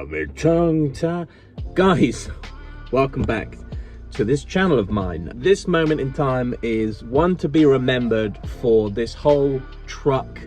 got me tongue-tied. Guys, welcome back to this channel of mine. This moment in time is one to be remembered for this whole truck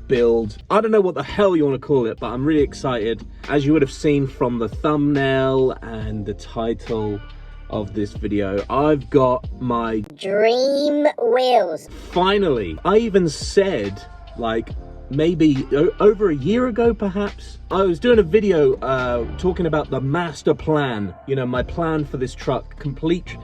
build. I don't know what the hell you want to call it, but I'm really excited. As you would have seen from the thumbnail and the title of this video, I've got my dream wheels. Finally. I even said, like, maybe over a year ago perhaps, I was doing a video talking about the master plan, you know, my plan for this truck, complete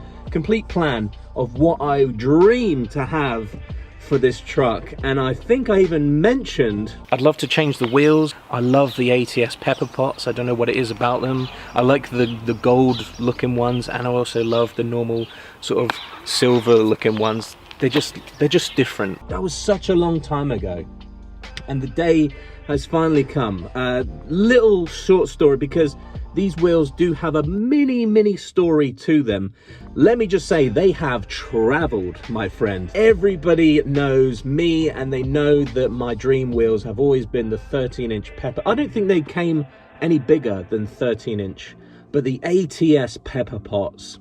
plan of what I dream to have for this truck. And I think I even mentioned I'd love to change the wheels. I love the ATS Pepperpots. I don't know what it is about them. I like the gold looking ones, and I also love the normal sort of silver looking ones. They're just different. That was such a long time ago, and the day has finally come. Little short story, because these wheels do have a mini story to them. Let me just say, they have traveled, my friend. Everybody knows me, and they know that my dream wheels have always been the 13-inch Pepper. I don't think they came any bigger than 13-inch, but the ATS Pepperpots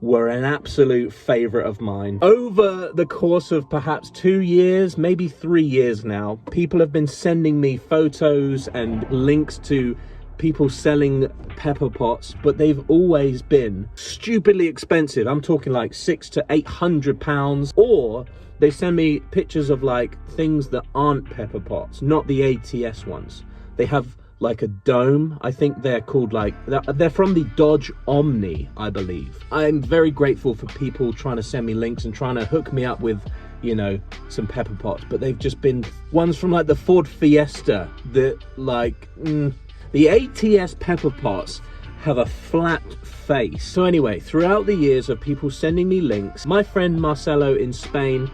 were an absolute favorite of mine. Over the course of perhaps 2 years, maybe 3 years now, people have been sending me photos and links to people selling Pepperpots, but they've always been stupidly expensive. I'm talking like £600 to £800, or they send me pictures of like things that aren't Pepperpots, not the ATS ones. They have like a dome. I think they're called like, they're from the Dodge Omni, I believe. I'm very grateful for people trying to send me links and trying to hook me up with, you know, some Pepperpots, but they've just been ones from like the Ford Fiesta that like, the ATS Pepperpots have a flat face. So anyway, throughout the years of people sending me links, my friend Marcelo in Spain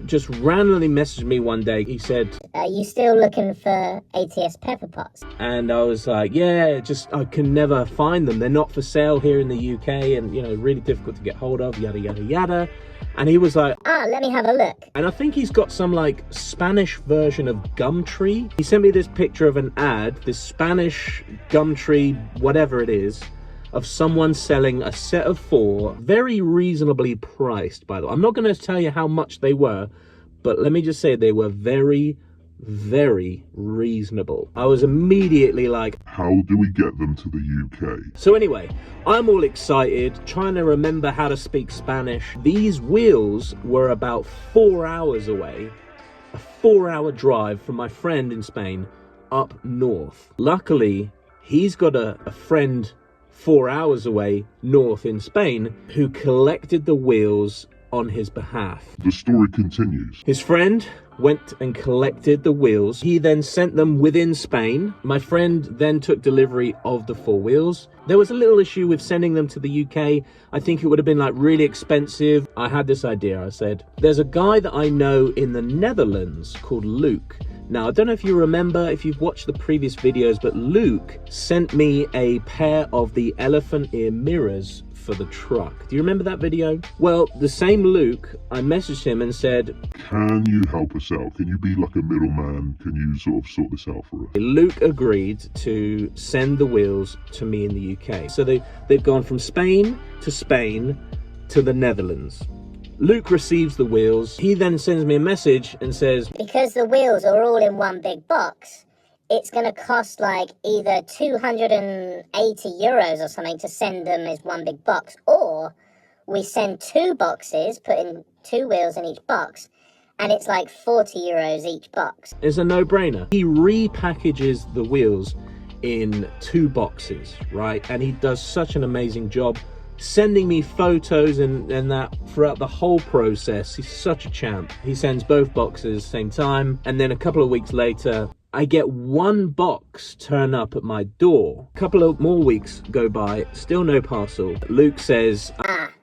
just randomly messaged me one day. He said, "Are you still looking for ATS Pepperpots?" And I was like, yeah, I can never find them. They're not for sale here in the UK, and, you know, really difficult to get hold of, yada, yada, yada. And he was like, let me have a look. And I think he's got some like Spanish version of Gumtree. He sent me this picture of an ad, this Spanish Gumtree, whatever it is, of someone selling a set of 4, very reasonably priced, by the way. I'm not going to tell you how much they were, but let me just say they were very reasonable. I was immediately like, how do we get them to the UK? So anyway, I'm all excited, trying to remember how to speak Spanish. These wheels were about 4 hours away, a 4-hour drive from my friend in Spain up north. Luckily, he's got a friend 4 hours away north in Spain who collected the wheels on his behalf. The story continues. His friend went and collected the wheels. He then sent them within Spain. My friend then took delivery of the 4 wheels. There was a little issue with sending them to the UK. I think it would have been like really expensive. I had this idea. I said, there's a guy that I know in the Netherlands called Luke. Now, I don't know if you remember, if you've watched the previous videos, but Luke sent me a pair of the elephant ear mirrors for the truck. Do you remember that video? Well, the same Luke, I messaged him and said, can you help us out? Can you be like a middleman? Can you sort of sort this out for us? Luke agreed to send the wheels to me in the UK. So they've gone from Spain to the Netherlands. Luke receives the wheels. He then sends me a message and says, because the wheels are all in one big box, it's going to cost like either 280 euros or something to send them as one big box, or we send 2 boxes, putting 2 wheels in each box, and it's like 40 euros each box. It's a no-brainer. He repackages the wheels in 2 boxes, right? And he does such an amazing job sending me photos and that throughout the whole process. He's such a champ. He sends both boxes same time, and then a couple of weeks later I get 1 box turn up at my door. A couple of more weeks go by, still no parcel. Luke says,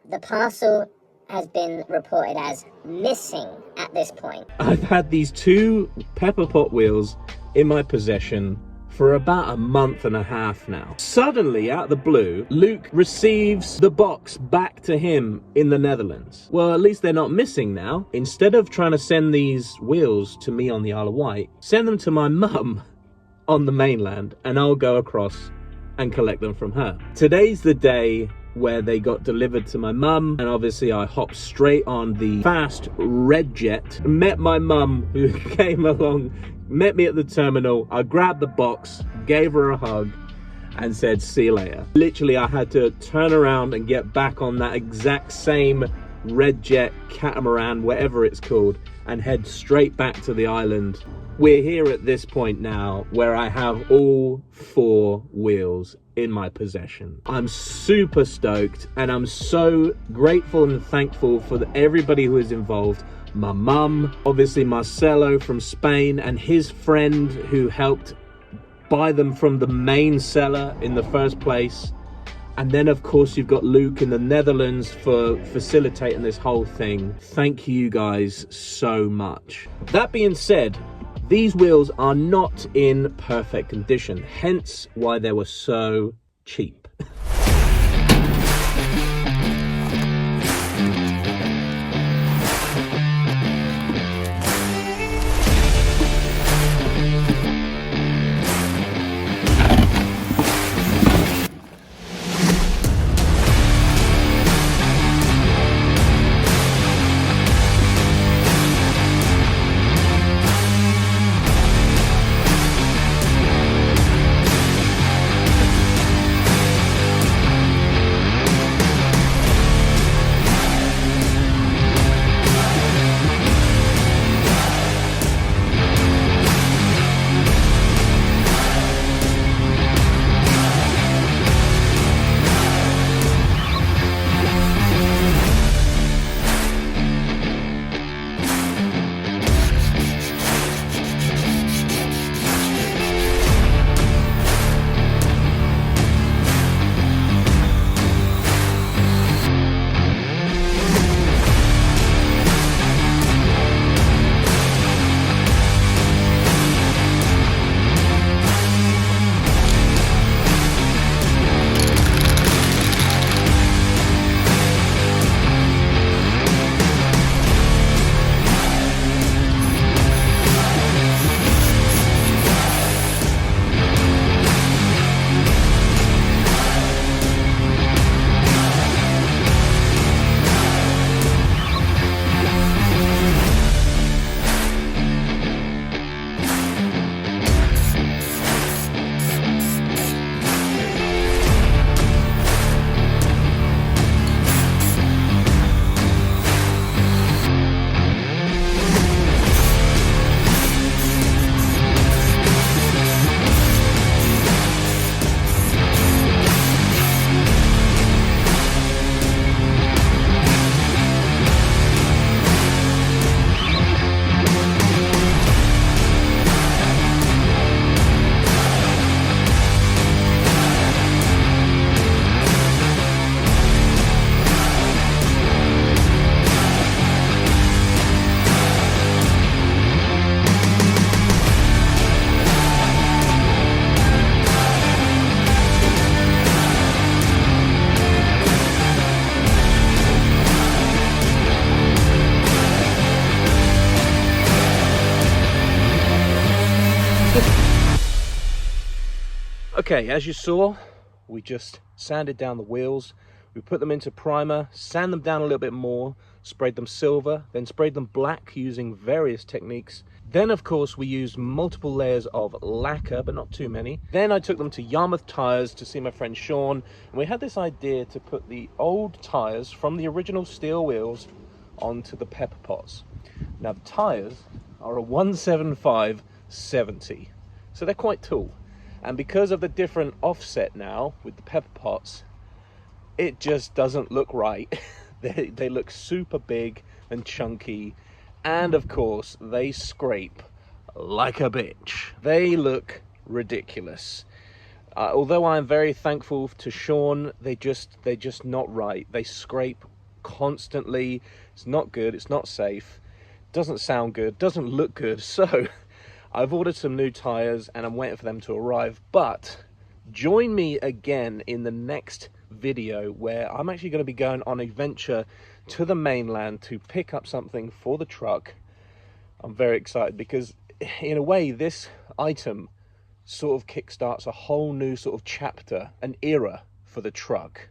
the parcel has been reported as missing at this point. I've had these 2 Pepperpot wheels in my possession for about a month and a half now. Suddenly, out of the blue, Luke receives the box back to him in the Netherlands. Well, at least they're not missing now. Instead of trying to send these wheels to me on the Isle of Wight, send them to my mum on the mainland, and I'll go across and collect them from her. Today's the day where they got delivered to my mum, and obviously I hopped straight on the fast red jet, met my mum who came along, met me at the terminal. I grabbed the box, gave her a hug, and said, see you later. Literally, I had to turn around and get back on that exact same red jet, catamaran, whatever it's called, and head straight back to the island. We're here at this point now where I have all 4 wheels in my possession. I'm super stoked, and I'm so grateful and thankful for everybody who is involved. My mum, obviously Marcelo from Spain, and his friend who helped buy them from the main seller in the first place. And then of course you've got Luke in the Netherlands for facilitating this whole thing. Thank you guys so much. That being said, these wheels are not in perfect condition, hence why they were so cheap. Okay, as you saw, we just sanded down the wheels. We put them into primer, sand them down a little bit more, sprayed them silver, then sprayed them black using various techniques. Then, of course, we used multiple layers of lacquer, but not too many. Then I took them to Yarmouth Tires to see my friend Sean, and we had this idea to put the old tires from the original steel wheels onto the Pepperpots. Now, the tires are a 175/70, so they're quite tall. And because of the different offset now with the Pepperpots, it just doesn't look right. They look super big and chunky, and of course they scrape like a bitch. They look ridiculous. Although I'm very thankful to Sean, they're just not right. They scrape constantly. It's not good, it's not safe, doesn't sound good, doesn't look good. So I've ordered some new tires and I'm waiting for them to arrive. But join me again in the next video where I'm actually going to be going on a venture to the mainland to pick up something for the truck. I'm very excited because in a way this item sort of kickstarts a whole new sort of chapter, an era for the truck.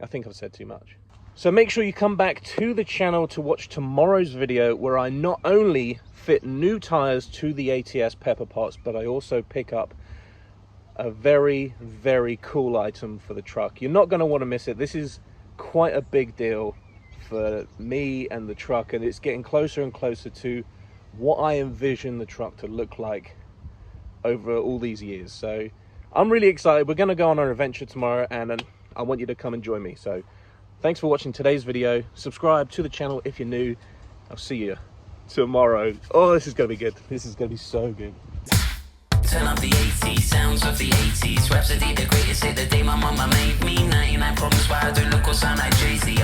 I think I've said too much. So make sure you come back to the channel to watch tomorrow's video, where I not only fit new tires to the ATS Pepperpots, but I also pick up a very, very cool item for the truck. You're not going to want to miss it. This is quite a big deal for me and the truck, and it's getting closer and closer to what I envision the truck to look like over all these years. So I'm really excited. We're going to go on our adventure tomorrow, and I want you to come and join me. So thanks for watching today's video. Subscribe to the channel if you're new. I'll see you tomorrow. Oh, this is going to be good. This is going to be so good. Turn up the 80s, sounds of the 80s. Rhapsody, the greatest hit the day my mama made me. 99 problems why I don't look or sound like Jay-Z.